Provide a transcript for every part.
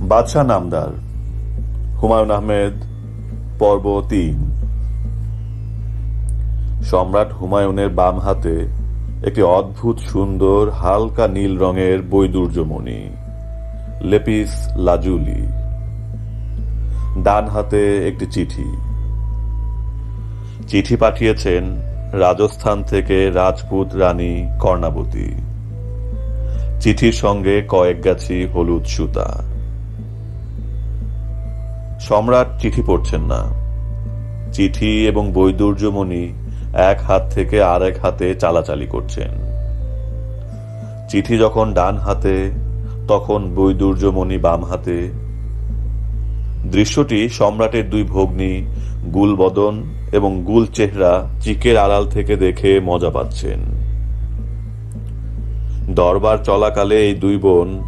বাদশাহ নামদার, হুমায়ুন আহমেদ, পর্ব ৩। সম্রাট হুমায়ুনের বাম হাতে একটি অদ্ভুত সুন্দর হালকা নীল রঙের বৈদুর্যমণি, লেপিস লাজুলি। ডান হাতে একটি চিঠি। চিঠি পাঠিয়েছেন রাজস্থান থেকে রাজপুত রানী কর্ণাবতী। চিঠির সঙ্গে কয়েক গাছি হলুদ সুতা। সম্রাট চিঠি পড়ছেন না। চিঠি এবং বৈদুর্যমণি এক হাত থেকে আরেক হাতে চালাচালি করছেন। চিঠি যখন ডান হাতে, তখন বৈদুর্যমণি বাম হাতে। দৃশ্যটি সম্রাটের দুই ভগ্নী গুলবদন এবং গুল চেহারা চিকের আড়াল থেকে দেখে মজা পাচ্ছেন। দরবার চলাকালে এই দুই বোন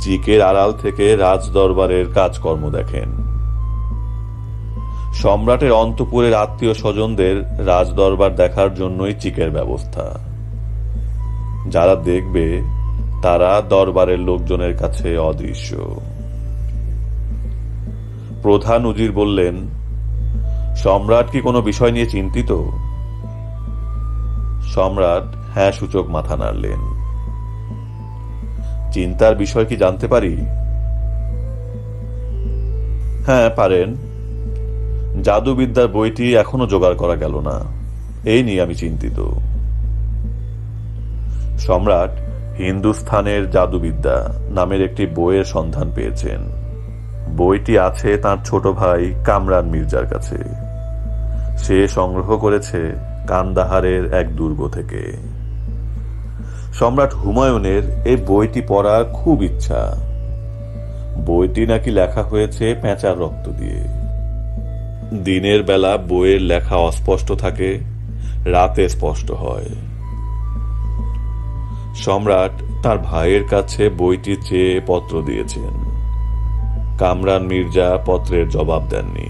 চিকের আড়াল থেকে রাজ দরবারের কাজকর্ম দেখেন। সম্রাটের অন্তঃপুরের আত্মীয় স্বজনদের রাজদরবার দেখার জন্যই চিকের ব্যবস্থা। যারা দেখবে তারা দরবারের লোকজনের কাছে অদৃশ্য। প্রধান উজির বললেন, সম্রাট কি কোনো বিষয় নিয়ে চিন্তিত? সম্রাট হ্যাঁ সূচক মাথা নাড়লেন। চিন্তার বিষয় কি জানতে পারি? হ্যাঁ পারেন। জাদুবিদ্যার বইটি এখনো জোগাড় করা গেল না, এই নিয়ে আমি চিন্তিত। সম্রাট হিন্দুস্থানের জাদুবিদ্যা নামের একটি বইয়ের সন্ধান পেয়েছেন। বইটি আছে তার ছোট ভাই কামরান মির্জার কাছে। সে সংগ্রহ করেছে কান্দাহারের এক দুর্গ থেকে। সম্রাট হুমায়ুনের এই বইটি পড়ার খুব ইচ্ছা। বইটি নাকি লেখা হয়েছে পেঁচার রক্ত দিয়ে। দিনের বেলা বইয়ের লেখা অস্পষ্ট থাকে, রাতে স্পষ্ট হয়। সম্রাট তার ভাইয়ের কাছে বইটি চেয়ে পত্র দিয়েছেন। কামরান মির্জা পত্রের জবাব দেননি।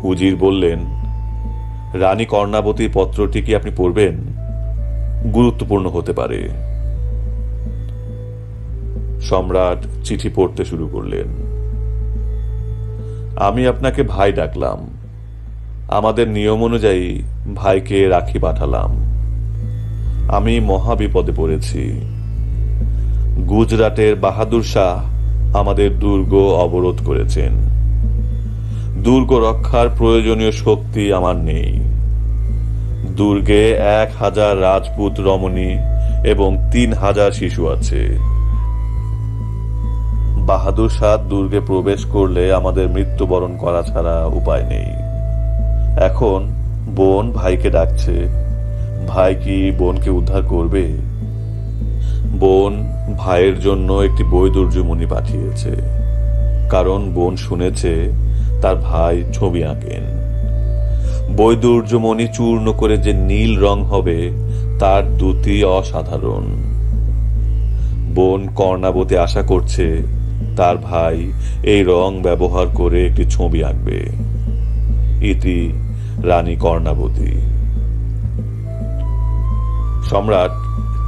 উজির বললেন, রানী কর্ণাবতীর পত্রটি কি আপনি পড়বেন? গুরুত্বপূর্ণ হতে পারে। সম্রাট চিঠি পড়তে শুরু করলেন। আমি আপনাকে ভাই ডাকলাম। আমাদের নিয়ম অনুযায়ী ভাইকে রাখি পাঠালাম। আমি মহা বিপদে পড়েছি। গুজরাটের বাহাদুর শাহ আমাদের দুর্গ অবরোধ করেছেন। দুর্গ রক্ষার প্রয়োজনীয় শক্তি আমার নেই। দুর্গে 1000 রাজপুত রমণী এবং 3000 শিশু আছে। বাহাদুর শাহ দুর্গে প্রবেশ করলে আমাদের মৃত্যুবরণ করা ছাড়া উপায় নেই। এখন বোন ভাইকে ডাকছে। ভাই কি বোনকে উদ্ধার করবে? বোন ভাইয়ের জন্য একটি বৈদুর্যমণি পাঠিয়েছে, কারণ বোন শুনেছে তার ভাই ছবি আঁকেন। বৈদুর্যমণি চূর্ণ করে যে নীল রং হবে তার দ্যুতি অসাধারণ। বোন কর্ণাবতী আশা করছে তার ভাই এই রং ব্যবহার করে একটি ছবি আঁকবে। ইতি রানী কর্ণাবতী। সম্রাট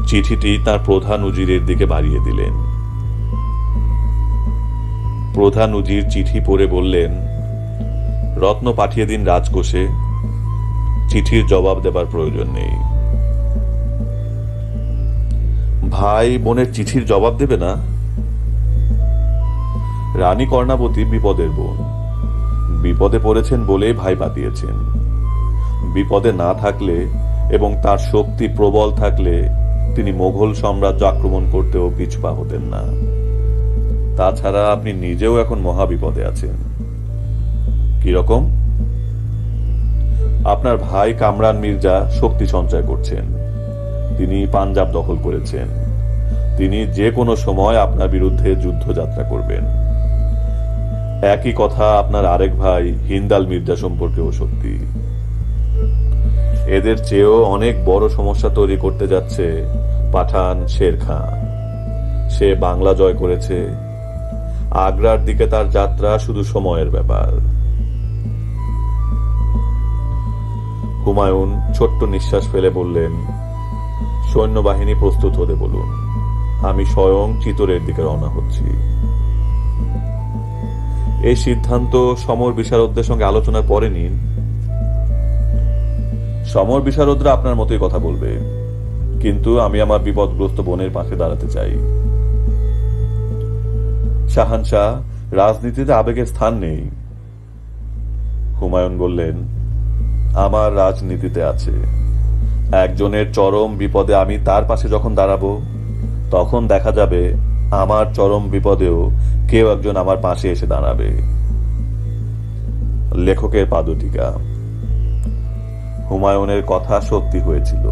চিঠিটি তার প্রধান উজিরের দিকে বাড়িয়ে দিলেন। প্রধান উজির চিঠি পড়ে বললেন, রত্ন পাঠিয়ে দিন রাজকোষে। চিঠির জবাব দেবার প্রয়োজন নেই। ভাই বোনের চিঠির জবাব দেবে না? রানী কর্ণাবতী বিপদের বোন। বিপদে পড়েছেন বলে ভাই পাঠিয়েছেন। বিপদে না থাকলে এবং তার শক্তি প্রবল থাকলে তিনি মোগল সাম্রাজ্য আক্রমণ করতেও পিছপা হতেন না। তাছাড়া আপনি নিজেও এখন মহা বিপদে আছেন। কিরকম? আপনার ভাই কামরান মির্জা শক্তি সঞ্চয় করছেন। তিনি পাঞ্জাব দখল করেছেন। তিনি যে কোনো সময় আপনার বিরুদ্ধে যুদ্ধযাত্রা করবেন। একই কথা আপনার আরেক ভাই হিন্দাল মির্জা সম্পর্কেও সত্যি। এদের চেয়েও অনেক বড় সমস্যা তৈরি করতে যাচ্ছে পাঠান শের খাঁ। সে বাংলা জয় করেছে। আগ্রার দিকে তার যাত্রা শুধু সময়ের ব্যাপার। হুমায়ুন ছোট্ট নিঃশ্বাস ফেলে বললেন, সৈন্যবাহিনী প্রস্তুত হতে বলুন, আমি স্বয়ং চিতোরের দিকে রওনা হচ্ছি। এই সিদ্ধান্ত সমর বিশারদদের সঙ্গে আলোচনার পরে নিন। সমর বিশারদরা আপনার মতোই কথা বলবে, কিন্তু আমি আমার বিপদগ্রস্ত বোনের পাশে দাঁড়াতে চাই। শাহানশাহ, রাজনীতিতে আবেগের স্থান নেই। হুমায়ুন বললেন, আমার রাজনীতিতে আছে। একজনের চরম বিপদে আমি তার পাশে যখন দাঁড়াবো, তখন দেখা যাবে আমার চরম বিপদেও কেউ একজন আমার পাশে এসে দাঁড়াবে। লেখকের পাদটিকা। হুমায়ুনের কথা সত্যি হয়েছিল।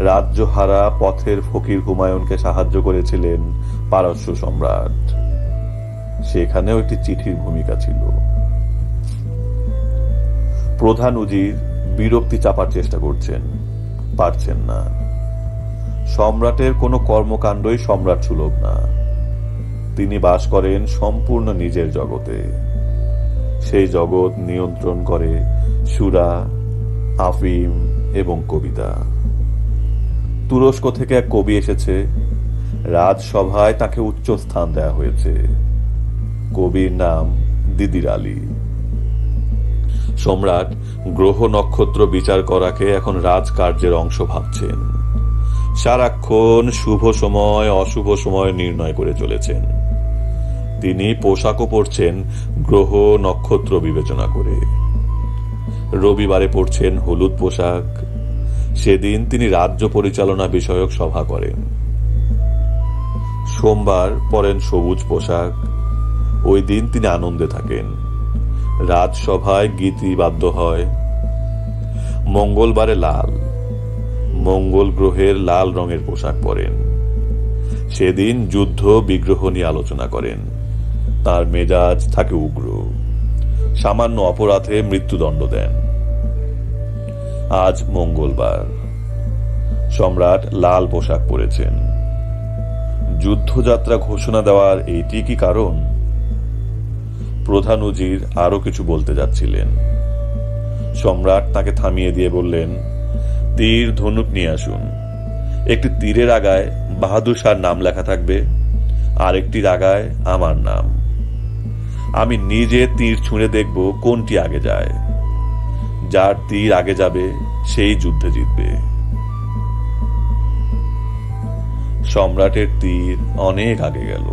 রাজ্যহারা পথের ফকির হুমায়ুনকে সাহায্য করেছিলেন পারস্য সম্রাট। সেখানেও একটি চিঠির ভূমিকা ছিল। প্রধান উজির বিরক্তি চাপার চেষ্টা করছেন, পারছেন না। সম্রাটের কোনো কর্মকাণ্ডই সম্রাট সুলভ না। তিনি বাস করেন সম্পূর্ণ নিজের জগতে। সেই জগৎ নিয়ন্ত্রণ করে সুরা, আফিম এবং কবিতা। তুরস্ক থেকে এক কবি এসেছে, রাজসভায় তাকে উচ্চ স্থান দেয়া হয়েছে। কবির নাম দিদির আলী। সম্রাট গ্রহ নক্ষত্র বিচার করাকে এখন রাজকার্যের অংশ ভাবছেন। সারাক্ষণ শুভ সময় অশুভ সময় নির্ণয় করে চলেছেন। তিনি পোশাকও পরছেন গ্রহ নক্ষত্র বিবেচনা করে। রবিবারে পরছেন হলুদ পোশাক। সেদিন তিনি রাজ্য পরিচালনা বিষয়ক সভা করেন। সোমবার পরেন সবুজ পোশাক। ওই দিন তিনি আনন্দে থাকেন। রাজসভায় গীতিবাদ্য হয়। মঙ্গলবারে লাল, মঙ্গল গ্রহের লাল রঙের পোশাক পরেন। সেদিন যুদ্ধ বিগ্রহ নিয়ে আলোচনা করেন। তার মেজাজ থাকে উগ্র। সামান্য অপরাধে মৃত্যুদণ্ড দেন। আজ মঙ্গলবার। সম্রাট লাল পোশাক পরেছেন। যুদ্ধযাত্রা ঘোষণা দেওয়ার এইটি কি কারণ? প্রধান উজির আরো কিছু বলতে যাচ্ছিলেন। সম্রাট তাকে থামিয়ে দিয়ে বললেন, তীর ধনুক নিয়ে আসুন। একটি তীরের আগায় বাহাদুর শাহর নাম লেখা থাকবে, আর একটির আগায় আমার নাম। আমি নিজে তীর ছুঁড়ে দেখব কোনটি আগে যায়। যার তীর আগে যাবে সেই যুদ্ধে জিতবে। সম্রাটের তীর অনেক আগে গেল।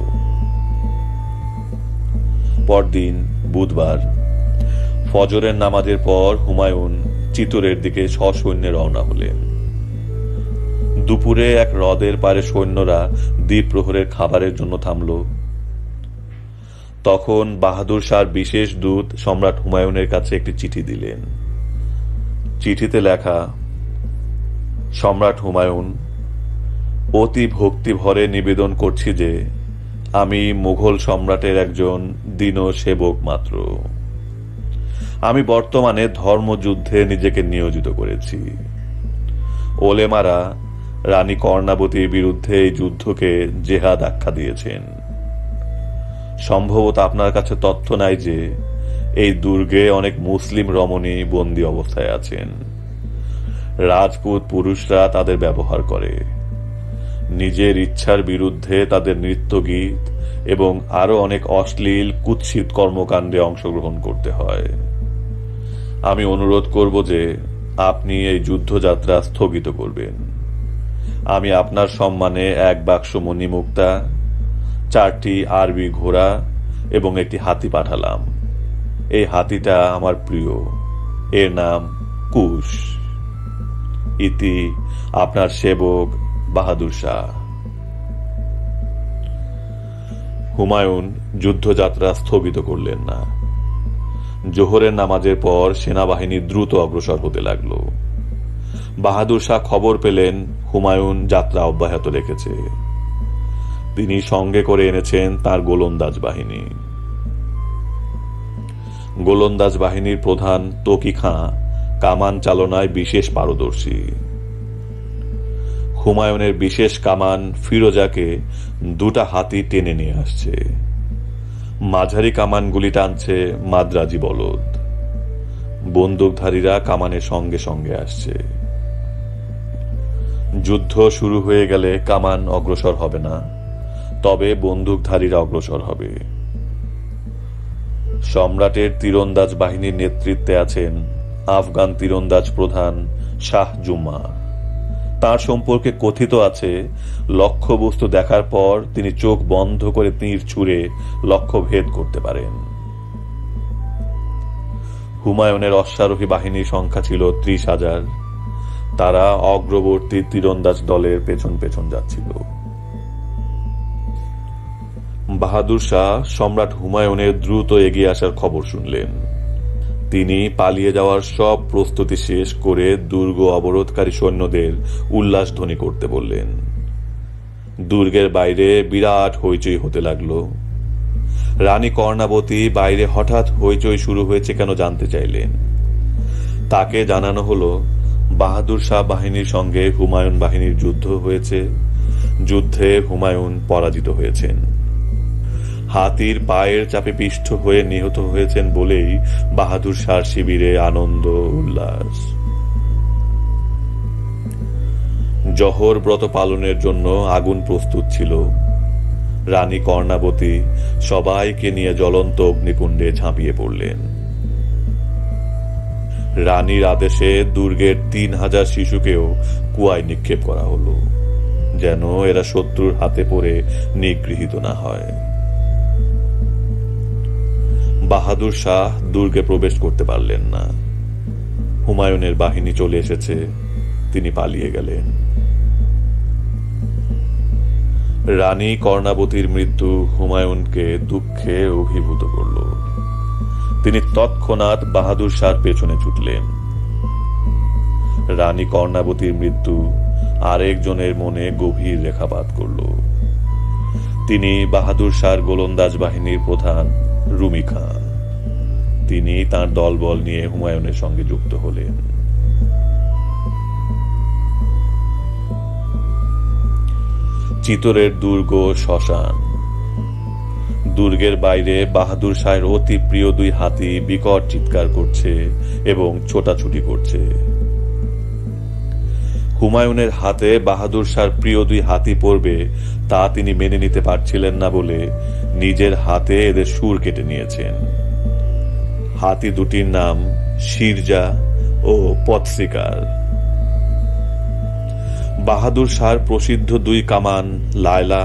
পরদিন বুধবার ফজরের নামাজের পর হুমায়ুন চিতোরের দিকে সসৈন্যে রওনা হলেন। দুপুরে এক হ্রদের পারে সৈন্যরা দ্বীপ প্রহরের খাবারের জন্য থামল। তখন বাহাদুর শাহর বিশেষ দূত সম্রাট হুমায়ুনের কাছে একটি চিঠি দিলেন। চিঠিতে লেখা, সম্রাট হুমায়ুন, অতি ভক্তি ভরে নিবেদন করছি যে আমি মুঘল সম্রাটের একজন দীন সেবক মাত্র। আমি বর্তমানে ধর্মযুদ্ধে নিজেকে নিয়োজিত করেছি। ওলেমারা রানী কর্ণাবতীর বিরুদ্ধে এই যুদ্ধকে জেহাদ আখ্যা দিয়েছেন। সম্ভবত আপনার কাছে তথ্য নাই যে এই দুর্গে অনেক মুসলিম রমণী বন্দী অবস্থায় আছেন। রাজপুত পুরুষরা তাদের ব্যবহার করে। নিজের ইচ্ছার বিরুদ্ধে তাদের নৃত্যগীত এবং আরো অনেক অশ্লীল কুৎসিত কর্মকাণ্ডে অংশগ্রহণ করতে হয়। আমি অনুরোধ করব যে আপনি এই যুদ্ধযাত্রা স্থগিত করবেন। আমি আপনার সম্মানে এক বাক্স মণিমুক্তা, 4টি আরবি ঘোড়া এবং একটি হাতি পাঠালাম। এই হাতিটা আমার প্রিয়। এর নাম কুশ। ইতি আপনার সেবক বাহাদুর শাহ। হুমায়ুন যুদ্ধযাত্রা স্থগিত করলেন না। জোহরের নামাজের পর সেনাবাহিনী দ্রুত অগ্রসর হতে লাগল। বাহাদুর শাহ খবর পেলেন হুমায়ুন যাত্রা অব্যাহত রেখেছে। তিনি সঙ্গে করে এনেছেন তার গোলন্দাজ বাহিনী। গোলন্দাজ বাহিনীর প্রধান তকি খাঁ কামান চালনায় বিশেষ পারদর্শী। হুমায়ুনের বিশেষ কামান ফিরোজাকে দুটা হাতি টেনে নিয়ে আসছে। মাঝারি কামানগুলি টানছে মাদ্রাজি বলদ। বন্দুকধারীরা কামানের সঙ্গে সঙ্গে আসছে। যুদ্ধ শুরু হয়ে গেলে কামান অগ্রসর হবে না, তবে বন্দুকধারীরা অগ্রসর হবে। সম্রাটের তীরন্দাজ বাহিনীর নেতৃত্বে আছেন আফগান তীরন্দাজ প্রধান শাহ জুম্মা। তার সম্পর্কে কথিত আছে, লক্ষ্যবস্তু দেখার পর তিনি চোখ বন্ধ করে তীর ছুঁড়ে লক্ষ্য ভেদ করতে পারেন। হুমায়ুনের অশ্বারোহী বাহিনীর সংখ্যা ছিল 30,000। তারা অগ্রবর্তী তীরন্দাজ দলের পেছন পেছন যাচ্ছিল। বাহাদুর শাহ সম্রাট হুমায়ুনের দ্রুত এগিয়ে আসার খবর শুনলেন। তিনি পালিয়ে যাওয়ার সব প্রস্তুতি শেষ করে দুর্গ অবরোধকারী সৈন্যদের উল্লাসধ্বনি করতে বললেন। দুর্গের বাইরে বিরাট হইচই হতে লাগলো। রানী কর্ণাবতী বাইরে হঠাৎ হইচই শুরু হয়েছে কেন জানতে চাইলেন। তাকে জানানো হলো, বাহাদুর শাহ বাহিনীর সঙ্গে হুমায়ুন বাহিনীর যুদ্ধ হয়েছে। যুদ্ধে হুমায়ুন পরাজিত হয়েছেন। হাতির পায়ের চাপে পিষ্ট হয়ে নিহত হয়েছেন বলেই বাহাদুর শাহর শিবিরে আনন্দ উল্লাস। জহর ব্রত পালনের জন্য আগুন প্রস্তুত ছিল। রানী কর্ণাবতী সবাইকে নিয়ে জ্বলন্ত অগ্নিকুণ্ডে ঝাঁপিয়ে পড়লেন। রানীর আদেশে দুর্গের 3,000 শিশুকেও কুয়ায় নিক্ষেপ করা হলো, যেন এরা শত্রুর হাতে পড়ে নিগৃহীত না হয়। বাহাদুর শাহ দুর্গে প্রবেশ করতে পারলেন না। হুমায়ুনের বাহিনী চলে এসেছে, তিনি পালিয়ে গেলেন। রানী কর্ণাবতীর মৃত্যু হুমায়ুনকে দুঃখে অভিভূত করল। তিনি তৎক্ষণাৎ বাহাদুর শাহর পেছনে ছুটলেন। রানী কর্ণাবতীর মৃত্যু আরেকজনের মনে গভীর রেখাপাত করল। তিনি বাহাদুর শাহর গোলন্দাজ বাহিনীর প্রধান রুমি খাঁ। তিনি তার দলবল নিয়ে হুমায়ুনের সঙ্গে যুক্ত হলেন। চিতোরের দুর্গ শ্মশান। দুর্গের বাইরে বাহাদুর শাহের অতি প্রিয় 2 হাতি বিকট চিৎকার করছে এবং ছোটাছুটি করছে। হুমায়ুনের হাতে বাহাদুর শাহর প্রিয় 2 হাতি পড়বে তা তিনি মেনে নিতে পারছিলেন না বলে নিজের হাতে এদের সুর কেটে নিয়েছেন। হাতি দুটির নাম শিরজা ও পথশিকার। বাহাদুর শাহর প্রসিদ্ধ 2 কামান লায়লা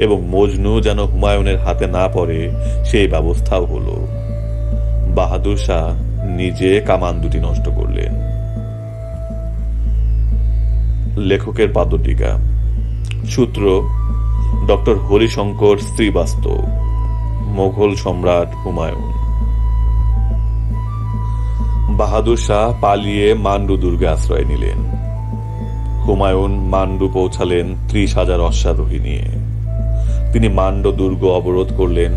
এবং মজনু যেন হুমায়ুনের হাতে না পড়ে সেই ব্যবস্থাও হলো। বাহাদুর শাহ নিজে কামান দুটি নষ্ট করলেন। লেখকের পাদটীকা। সূত্র ডক্টর হরিশঙ্কর শ্রীবাস্তব, মোগল সম্রাট হুমায়ুন। বাহাদুর শাহ পালিয়ে মান্ডু দুর্গে আশ্রয় নিলেন। হুমায়ুন মান্ডু পৌঁছালেন 30,000 অশ্বারোহী নিয়ে। তিনি মান্ডু দুর্গ অবরোধ করলেন।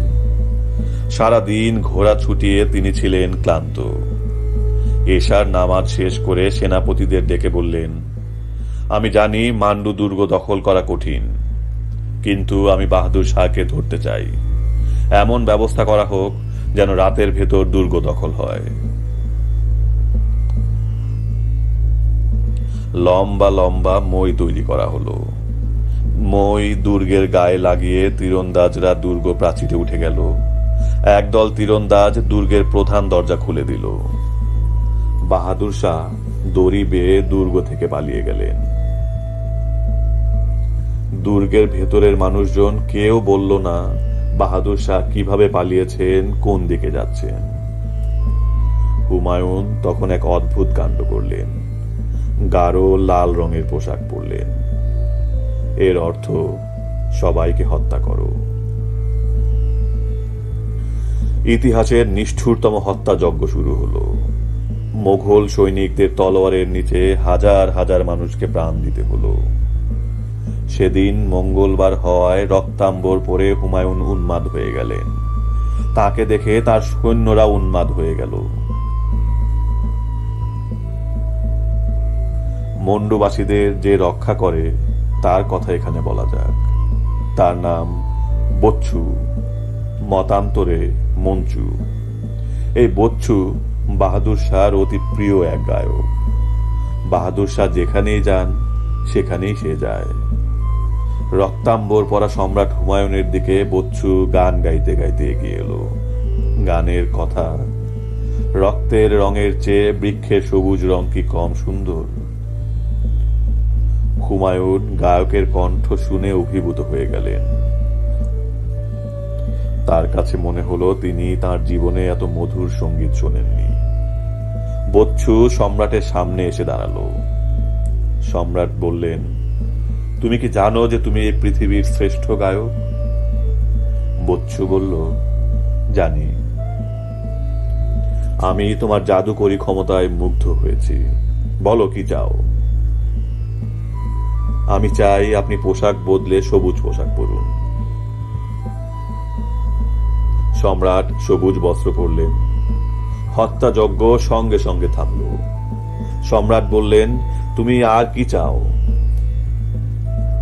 সারাদিন ঘোড়া ছুটিয়ে তিনি ছিলেন ক্লান্ত। এশার নামাজ শেষ করে সেনাপতিদের ডেকে বললেন, আমি জানি মান্ডু দুর্গ দখল করা কঠিন, কিন্তু আমি বাহাদুর শাহকে ধরতে চাই। এমন ব্যবস্থা করা হোক যেন রাতের ভেতর দুর্গ দখল হয়। লম্বা লম্বা মই তৈরি করা হলো। মই দুর্গের গায়ে লাগিয়ে তীরন্দাজরা দুর্গ প্রাচীরে উঠে গেল। একদল তীরন্দাজ দুর্গের প্রধান দরজা খুলে দিল। বাহাদুর শাহ দড়ি বেয়ে দুর্গ থেকে পালিয়ে গেলেন। দুর্গের ভেতরের মানুষজন কেউ বলল না বাহাদুর শাহ কিভাবে পালিয়েছেন, কোন দিকে যাচ্ছেন। হুমায়ুন তখন এক অদ্ভুত কাণ্ড করলেন। গাঢ় লাল রঙের পোশাক পরলেন। এর অর্থ সবাইকে হত্যা করো। ইতিহাসের নিষ্ঠুরতম হত্যাযজ্ঞ শুরু হলো। মোগল সৈনিকদের তলোয়ারের নিচে হাজার হাজার মানুষকে প্রাণ দিতে হলো। সেদিন মঙ্গলবার হওয়ায় রক্তাম্বর পরে হুমায়ুন উন্মাদ হয়ে গেলেন। তাকে দেখে তার সৈন্যরা উন্মাদ হয়ে গেল। মন্ডুবাসীদের যে রক্ষা করে তার কথা এখানে বলা যাক। তার নাম বচ্চু, মতান্তরে মঞ্চু। এই বচ্চু বাহাদুর শাহর অতি প্রিয় এক গায়ক। বাহাদুর শাহ যেখানেই যান সেখানেই সে যায়। রক্তাম্বর পরা সম্রাট হুমায়ুনের দিকে বচ্চু গান গাইতে গাইতে এগিয়ে এলো। গানের কথা, রক্তের রঙের চেয়ে বৃক্ষের সবুজ রং কি কম সুন্দর। হুমায়ুন গায়কের কণ্ঠ শুনে অভিভূত হয়ে গেলেন। তার কাছে মনে হলো তিনি তার জীবনে এত মধুর সঙ্গীত শোনেননি। বচ্চু সম্রাটের সামনে এসে দাঁড়ালো। সম্রাট বললেন, তুমি কি জানো যে তুমি এই পৃথিবীর শ্রেষ্ঠ গায়ক? বচ্চু বলল, জানি। আমি তোমার জাদুকরী ক্ষমতায় মুগ্ধ হয়েছি। বলো কি চাও? আমি চাই আপনি পোশাক বদলে সবুজ পোশাক পরুন। সম্রাট সবুজ বস্ত্র পরলেন। হত্যাযজ্ঞ সঙ্গে সঙ্গে থামল। সম্রাট বললেন, তুমি আর কি চাও?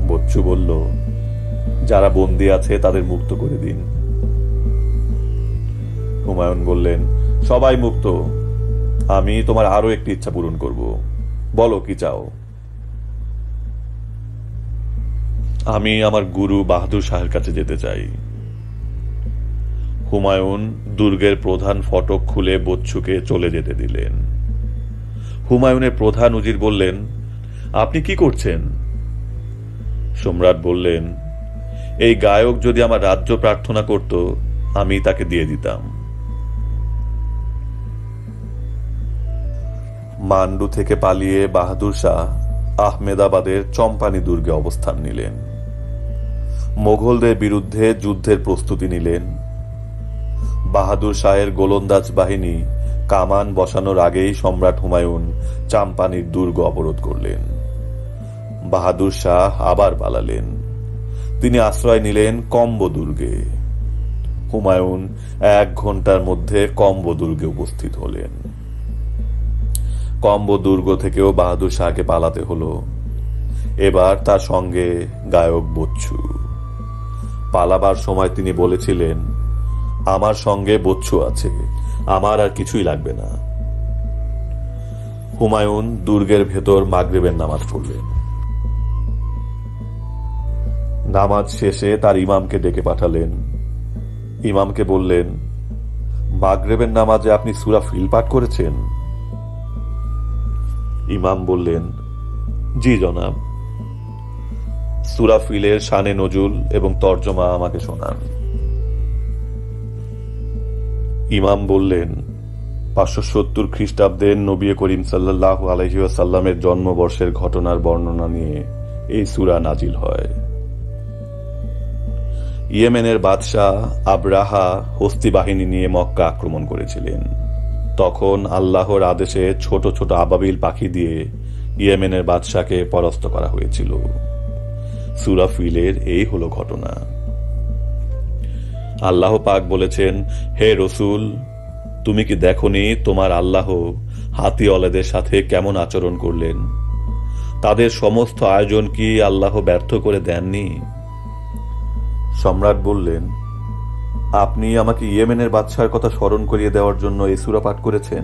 বচ্চু বলল, যারা বন্দী আছে তাদের মুক্ত করে দিন। হুমায়ুন বললেন, সবাই মুক্ত। আমি তোমার আরো একটি ইচ্ছা পূরণ করব। বলো কি চাও? আমি আমার গুরু বাহাদুর শাহের কাছে যেতে চাই। হুমায়ুন দুর্গের প্রধান ফটক খুলে বচ্চুকে চলে যেতে দিলেন। হুমায়ুনের প্রধান উজির বললেন, আপনি কি করছেন? সম্রাট বললেন, এই গায়ক যদি আমার রাজ্য প্রার্থনা করত আমি তাকে দিয়ে দিতাম। মান্ডু থেকে পালিয়ে বাহাদুর শাহ আহমেদাবাদের চম্পানি দুর্গে অবস্থান নিলেন। মোগলদের বিরুদ্ধে যুদ্ধের প্রস্তুতি নিলেন। বাহাদুর শাহের গোলন্দাজ বাহিনী কামান বসানোর আগেই সম্রাট হুমায়ুন চাম্পানির দুর্গ অবরোধ করলেন। বাহাদুর শাহ আবার পালালেন। তিনি আশ্রয় নিলেন কম্বো দুর্গে। হুমায়ুন 1 ঘন্টার মধ্যে কম্বো দুর্গে উপস্থিত হলেন। কম্বো দুর্গ থেকেও বাহাদুর শাহকে পালাতে হলো। এবার তার সঙ্গে গায়ক বচ্চু। পালাবার সময় তিনি বলেছিলেন, আমার সঙ্গে বচ্চু আছে, আমার আর কিছুই লাগবে না। হুমায়ুন দুর্গের ভেতর মাগরিবের নামাজ পড়লেন। নামাজ শেষে তার ইমামকে ডেকে পাঠালেন। ইমামকে বললেন, মাগরিবের নামাজে আপনি সূরা ফিল পাঠ করেছেন? ইমাম বললেন, জি জনাব। সূরা ফিলের শানে নজুল এবং তর্জমা আমাকে শোনান। ইমাম বললেন, 570 খ্রিস্টাব্দের নবী করিম সাল্লাল্লাহু আলাইহি ওয়াসাল্লামের জন্মবর্ষের ঘটনার বর্ণনা নিয়ে এই সূরা নাজিল হয়। ইয়েমেনের বাদশাহ আবরাহা হস্তি বাহিনী নিয়ে মক্কা আক্রমণ করেছিলেন। তখন আল্লাহর আদেশে ছোট ছোট আবাবিল পাখি দিয়ে ইয়েমেনের বাদশাকে পরাস্ত করা হয়েছিল। সূরা ফিলের এই হলো ঘটনা। আল্লাহ পাক বলেছেন, হে রসুল, তুমি কি দেখনি তোমার আল্লাহ হাতিওয়ালাদের সাথে কেমন আচরণ করলেন? তাদের সমস্ত আয়োজন কি আল্লাহ ব্যর্থ করে দেননি? সম্রাট বললেন, আপনি আমাকে ইয়েমেনের বাদশার কথা স্মরণ করিয়ে দেওয়ার জন্য এই সূরা পাঠ করেছেন?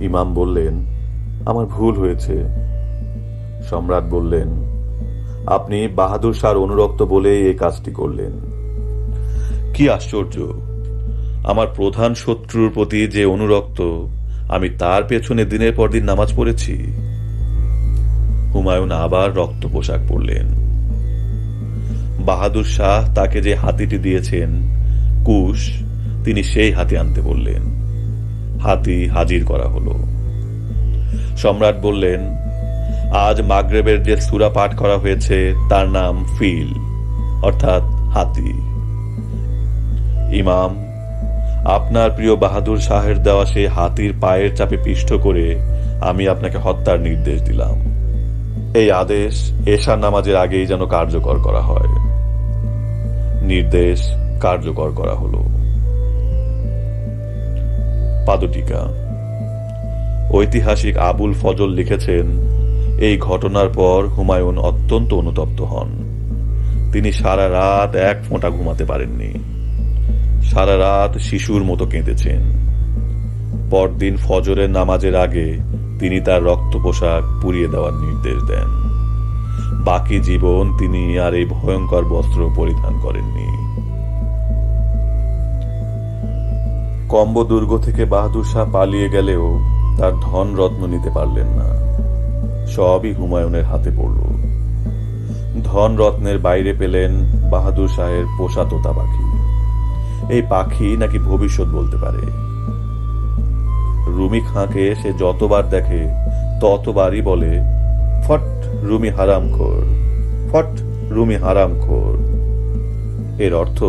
ইমাম বললেন, আমার ভুল হয়েছে। সম্রাট বললেন, আপনি বাহাদুর শাহর অনুরক্ত বলে এই কাজটি করলেন। কি আশ্চর্য! আমার প্রধান শত্রুর প্রতি যে অনুরক্ত, আমি তার পেছনে দিনের পর দিন নামাজ পড়েছি। হুমায়ুন আবার রক্ত পোশাক পরলেন। বাহাদুর শাহ তাকে যে হাতিটি দিয়েছেন কুশ, তিনি সেই হাতি আনতে বললেন। হাতি হাজির করা হলো। সম্রাট বললেন, আজ মাগরিবের যে সূরা পাঠ করা হয়েছে তার নাম ফিল, অর্থাৎ হাতি। ইমাম, আপনার প্রিয় বাহাদুর শাহের দেওয়া সেই হাতির পায়ের চাপে পিষ্ট করে আমি আপনাকে হত্যার নির্দেশ দিলাম। এই আদেশ এশার নামাজের আগেই যেন কার্যকর করা হয়। নির্দেশ কার্যকর করা হলো। পাদটিকা। ঐতিহাসিক আবুল ফজল লিখেছেন, এই ঘটনার পর হুমায়ুন অত্যন্ত অনুতপ্ত হন। তিনি সারা রাত এক ফোঁটা ঘুমাতে পারেননি। সারা রাত শিশুর মতো কেঁদেছেন। পরদিন ফজরের নামাজের আগে তিনি তার রক্ত পোশাক পুড়িয়ে দেওয়ার নির্দেশ দেন। বাকি জীবন তিনি আর এই ভয়ঙ্কর বস্ত্র পরিধান করেননি। কম্ব দুর্গ থেকে বাহাদুর শাহ পালিয়ে গেলেও তার ধন রত্ন নিতে পারলেন না। সবই হুমায়ুনের হাতে পড়ল। ধন রত্নের বাইরে পেলেন বাহাদুর শাহের পোষা তোতা পাখি। এই পাখি নাকি ভবিষ্যৎ বলতে পারে। রুমি খাঁকে সে যতবার দেখে ততবারই বলে, ফট রুমি হারামখোর, ফট রুমি হারামখোর। এর অর্থ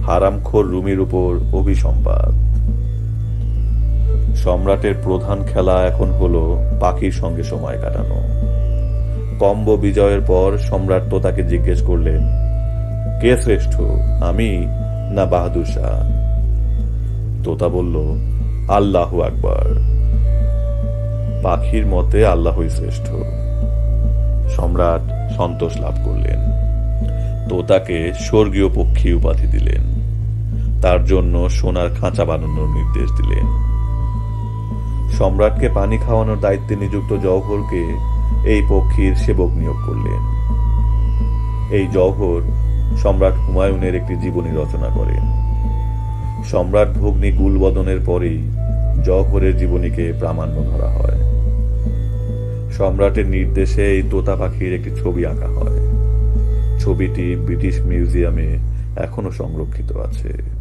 হারামখোর রুমির উপর অভিসম্পাত। সম্রাটের প্রধান খেলা এখন হলো পাখির সঙ্গে সময় কাটানো। কম্ব বিজয়ের পর সম্রাট তোতাকে জিজ্ঞেস করলেন, কে শ্রেষ্ঠ, আমি না বাহাদুর শাহ? তোতা বলল, আল্লাহু আকবার। পাখির মতে আল্লাহই শ্রেষ্ঠ। সম্রাট সন্তোষ লাভ করলেন। তোতাকে স্বর্গীয় পক্ষী উপাধি দিলেন। তার জন্য সোনার খাঁচা বানানোর নির্দেশ দিলেন। সম্রাটকে পানি খাওয়ানোর দায়িত্বে নিযুক্ত জওহরকে এই পক্ষীর সেবক নিয়োগ করলেন। এই জওহর সম্রাট হুমায়ুনের একটি জীবনী রচনা করেন। সম্রাট ভগ্নী গুলবদনের পরেই জওহরের জীবনীকে প্রামাণ্য ধরা হয়। সম্রাটের নির্দেশে এই তোতা পাখির একটি ছবি আঁকা হয়। ছবিটি ব্রিটিশ মিউজিয়ামে এখনো সংরক্ষিত আছে।